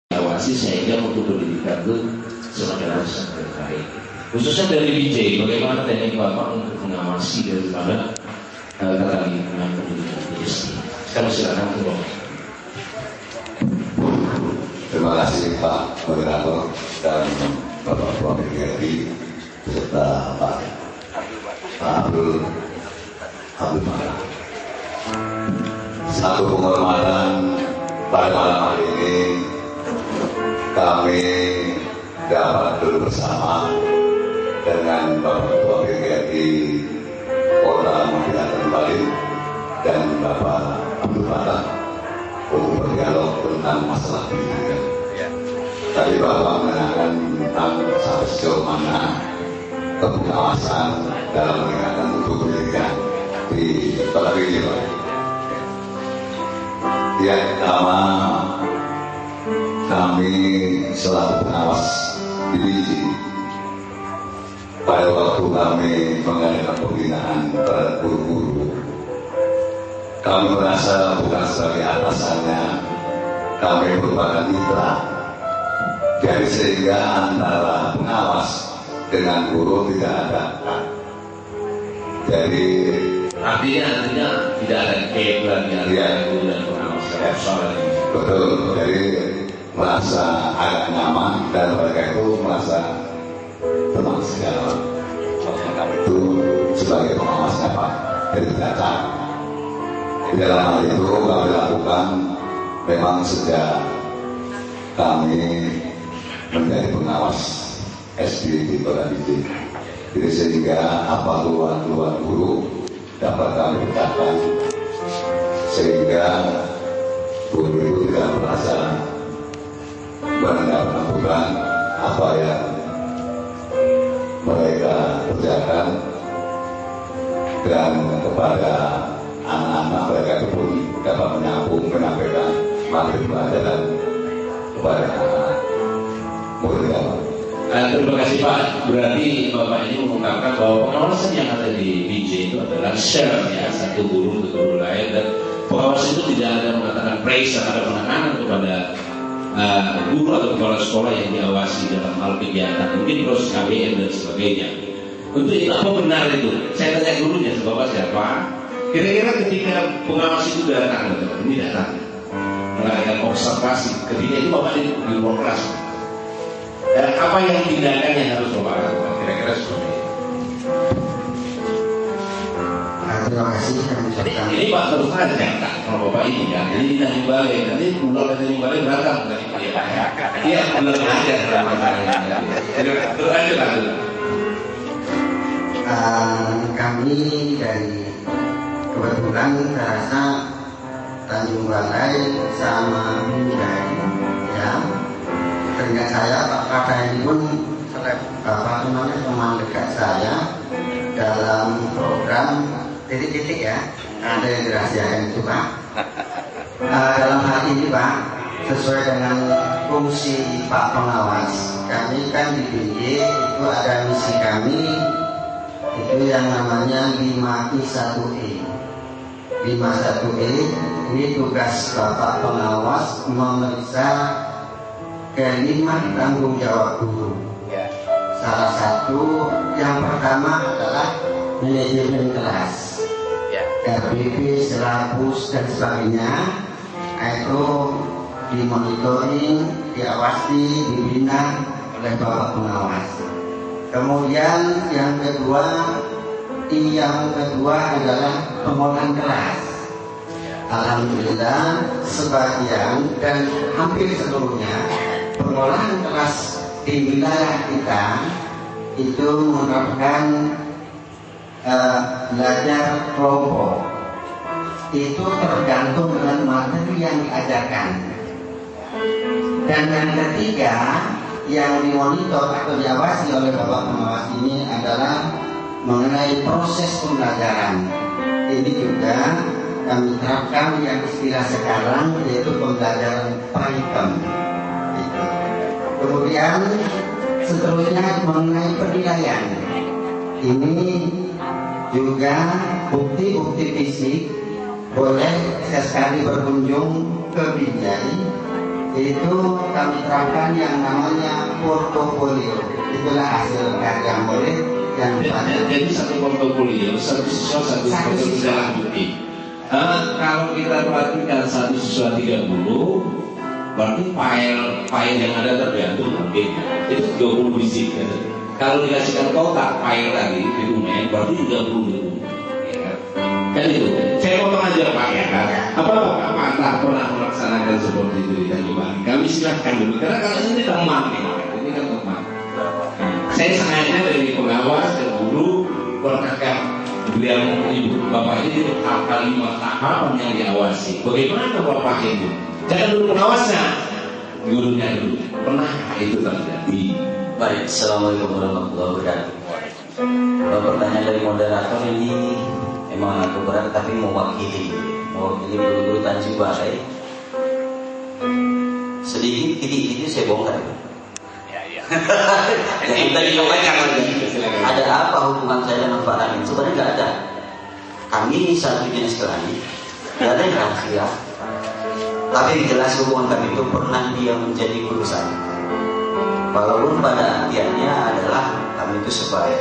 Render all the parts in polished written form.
diawasi sehingga mutu pendidikan itu semakin harus terbaik. Khususnya dari BJ, bagaimana teknik Bapak untuk mengawasi daripada tata lingkungan pendidikan di SD? Sekarang silakan untuk Terima kasih Pak Moderator dan Bapak PGRI beserta Pak Abdul Marah. Satu penghormatan pada malam hari ini kami dapat duduk bersama dengan Bapak Ketua PGRI Kota Madiun Bali dan Bapak Abdul Marah untuk berdialog tentang masalah pendidikan. Tadi Bapak menanyakan tentang sampai sejauh mana pengawasan dalam meningkatkan mutu pendidikan di Kota ini, Pak. Yang pertama, kami selaku pengawas di BIJ pada waktu kami mengadakan pembinaan terhadap guru-guru, kami merasa bukan sebagai atasannya, kami merupakan mitra. Jadi sehingga antara pengawas dengan guru tidak ada. Jadi artinya tidak ada kaitan antara guru dan pengawas. Betul. Jadi merasa agak nyaman dan mereka itu merasa tenang segala. Kami itu sebagai pengawasnya Pak dari data. Di dalam hal itu kami lakukan memang sejak kami menjadi pengawas SD di Kota BIJ. Jadi sehingga apa keluhan guru dapat kami pecahkan sehingga guru itu tidak merasa mendapatkan beban apa yang mereka kerjakan, dan kepada anak-anak mereka itu pun dapat menyampaikan materi pelajaran kepada anak-anak murid. Terima kasih Pak. Berarti Bapak ini mengungkapkan bahwa pengawasan yang ada di BIJ itu adalah share ya, satu guru ke guru lain, dan pengawas itu tidak ada mengatakan praise atau penekanan kepada guru atau kepala sekolah yang diawasi dalam hal kegiatan, mungkin proses KBM dan sebagainya. Untuk itu apa benar itu? Saya tanya gurunya, Bapak siapa? Kira-kira ketika pengawas itu datang, ini datang mengadakan observasi, ketika itu Bapak di ruang kelas, apa yang tindakan yang harus Bapak lakukan? Kira-kira seperti itu. Terima kasih. Ini Pak terus aja kalau Bapak ini ya, jadi nanti balik, nanti pulang dari balik berangkat dari iya, benar aja. Terus aja kan. Kami dari kebetulan terasa Tanjung Balai sama Bundai ya. Sehingga saya Pak Kada ini pun teman dekat saya dalam program titik-titik ya, ada yang dirahasiakan itu Pak. Dalam hal ini Pak, sesuai dengan fungsi Pak Pengawas, kami kan di BIJ itu ada misi kami itu yang namanya 5I1E. 5I1E ini tugas Bapak Pengawas memeriksa kelima tanggung jawab guru. Salah satu yang pertama adalah manajemen kelas, RBP, silabus dan sebagainya. Itu dimonitoring, diawasi, dibina oleh Bapak Pengawas. Kemudian yang kedua adalah pengolahan kelas. Alhamdulillah sebagian dan hampir seluruhnya pengolahan kelas di wilayah kita itu menerapkan belajar kelompok. Itu tergantung dengan materi yang diajarkan. Dan yang ketiga yang dimonitor atau diawasi oleh Bapak Pengawas ini adalah mengenai proses pembelajaran. Ini juga kami terapkan yang istilah sekarang yaitu pembelajaran Python. Kemudian seterusnya mengenai penilaian. Ini juga bukti-bukti fisik boleh sesekali berkunjung ke Binjai itu kami terapkan yang namanya portofolio. Itulah hasil karya murid yang jadi satu portofolio, satu siswa satu portofolio dalam bukti. Kalau kita perhatikan satu siswa 30, berarti file yang ada tergantung mungkin itu 20 biji. Kalau dikasihkan kotak file tadi di rumah, berarti 30 biji. Kan itu. Saya potong aja Pak ya kan. Apa Anda pernah melaksanakan seperti itu di Tanjung? Kami silahkan dulu karena kalau ini teman nih, ini kan teman. Saya sengaja dari pengawas dan guru berkakak beliau ibu bapak ini hafal 5 tahapan yang diawasi. Bagaimana bapak itu? Jangan dulu pengawasnya, gurunya dulu. Pernah itu terjadi? Baik, assalamualaikum warahmatullahi wabarakatuh. Pertanyaan dari moderator ini memang agak berat tapi mewakili guru-guru Tanjung Balai. Sedikit itu saya bongkar. Jadi tadi ada apa hubungan saya dengan Pak Ramin? Sebenarnya nggak ada. Kami satu jenis kelamin, nggak ada yang rahasia. Tapi yang jelas hubungan kami itu pernah dia menjadi guru saya. Walaupun pada artiannya adalah kami itu sebaya.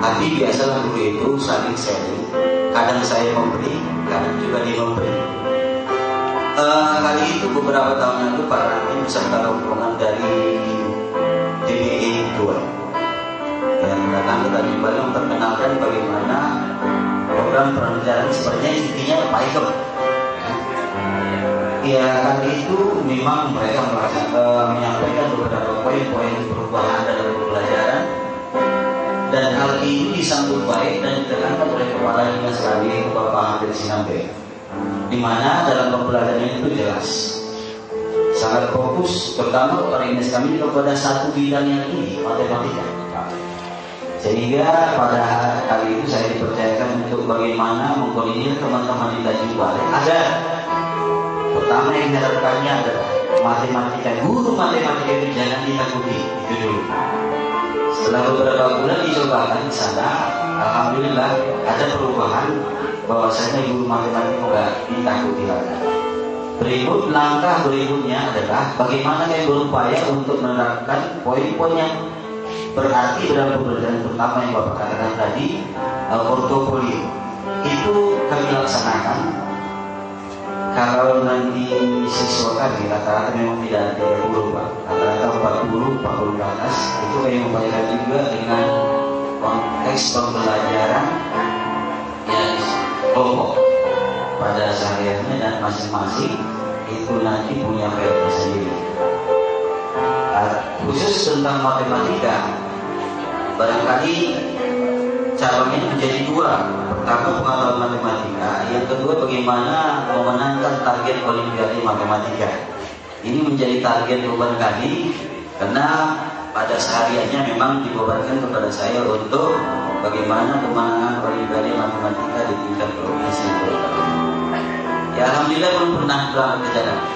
Tapi biasalah guru itu saling sharing. Kadang saya memberi, kadang juga dia memberi. Kali itu beberapa tahun lalu Pak Ramin beserta rombongan dari DBE 2 yang datang ke Tanjung Balai memperkenalkan bagaimana program pembelajaran sebenarnya intinya PAIKEM. Ya kali itu memang mereka menyampaikan beberapa poin-poin perubahan dalam pembelajaran dan hal ini disambut baik dan ditekankan oleh Kepala Dinas Kami Bapak Hadir Sinambe, di mana dalam pembelajaran itu jelas sangat fokus terutama Kepala Dinas kami kepada satu bidang yang ini, matematika. Sehingga pada kali itu saya dipercayakan untuk bagaimana mengkoordinir teman-teman di Tanjung Balai agar pertama yang diharapkannya adalah matematika, guru matematika itu jangan ditakuti, itu dulu. Setelah beberapa bulan dicobakan di sana, alhamdulillah ada perubahan bahwasanya guru matematika nggak ditakuti lagi. Langkah berikutnya adalah bagaimana kami berupaya untuk menerapkan poin-poin yang berarti dalam pembelajaran pertama yang Bapak katakan tadi, portofolio. Itu kami laksanakan. Kalau nanti siswa kami rata-rata memang tidak ada 30 Pak, rata-rata 40 ke atas. Itu kami membayar juga dengan konteks pembelajaran yang kelompok pada sehariannya dan masing-masing itu nanti punya PR sendiri. Khusus tentang matematika, barangkali cabangnya menjadi 2. Pertama pengetahuan matematika, yang kedua bagaimana memenangkan target Olimpiade matematika. Ini menjadi target beban kami karena pada sehariannya memang dibebankan kepada saya untuk bagaimana kemenangan Olimpiade matematika di tingkat provinsi. Ya alhamdulillah belum pernah berangkat ke Jakarta.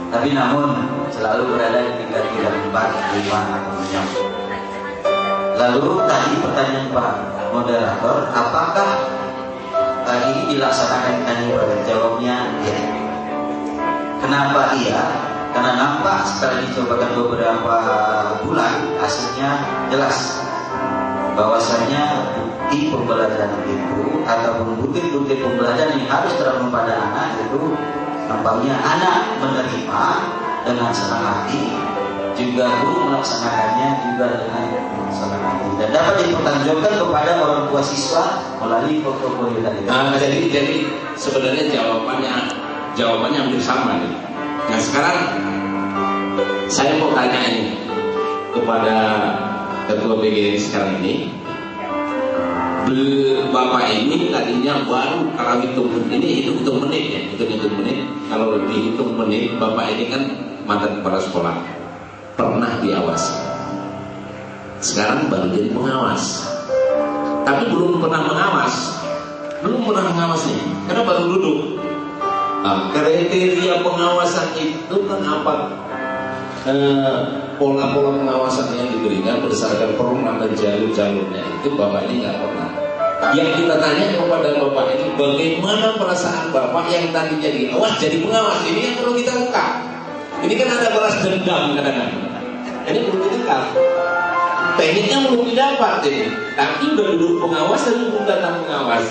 Tapi namun selalu berada di tingkat 3, 4, 5 atau 6. Lalu tadi pertanyaan Pak moderator, apakah tadi ini dilaksanakan Tanjung? Jawabnya ya. Kenapa iya? Karena nampak setelah dicobakan beberapa bulan hasilnya jelas bahwasanya bukti pembelajaran itu ataupun bukti-bukti pembelajaran yang harus terapkan pada anak itu nampaknya anak menerima dengan senang hati, juga guru melaksanakannya juga dengan senang hati dan dapat dipertanggungjawabkan kepada orang tua siswa melalui portofolio tadi. Jadi sebenarnya jawabannya hampir sama nih. Nah sekarang saya mau tanya ini kepada ketua BGN sekarang ini. Bapak ini tadinya baru kalau hitung menit ya, hitung menit. Kalau dihitung menit, Bapak ini kan mantan kepala sekolah, pernah diawasi. Sekarang baru jadi pengawas, tapi belum pernah mengawas nih, karena baru duduk. Kriteria pengawasan itu kan apa? Pola-pola pengawasan yang diberikan berdasarkan program dan jalur-jalurnya itu Bapak ini nggak pernah. Yang kita tanya kepada Bapak ini, bagaimana perasaan Bapak yang tadi jadi awas jadi pengawas? Ini yang perlu kita ungkap. Ini kan ada balas dendam kadang-kadang. Ini perlu diungkap. Tekniknya belum didapat ini. Tapi udah duduk pengawas dan belum datang pengawas.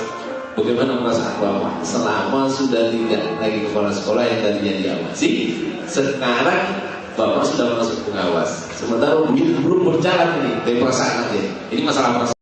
Bagaimana perasaan Bapak selama sudah tidak lagi kepala sekolah yang tadinya diawasi, sekarang Bapak sudah masuk pengawas. Sementara belum berjalan ini, dari perasaan aja. Ini masalah perasaan.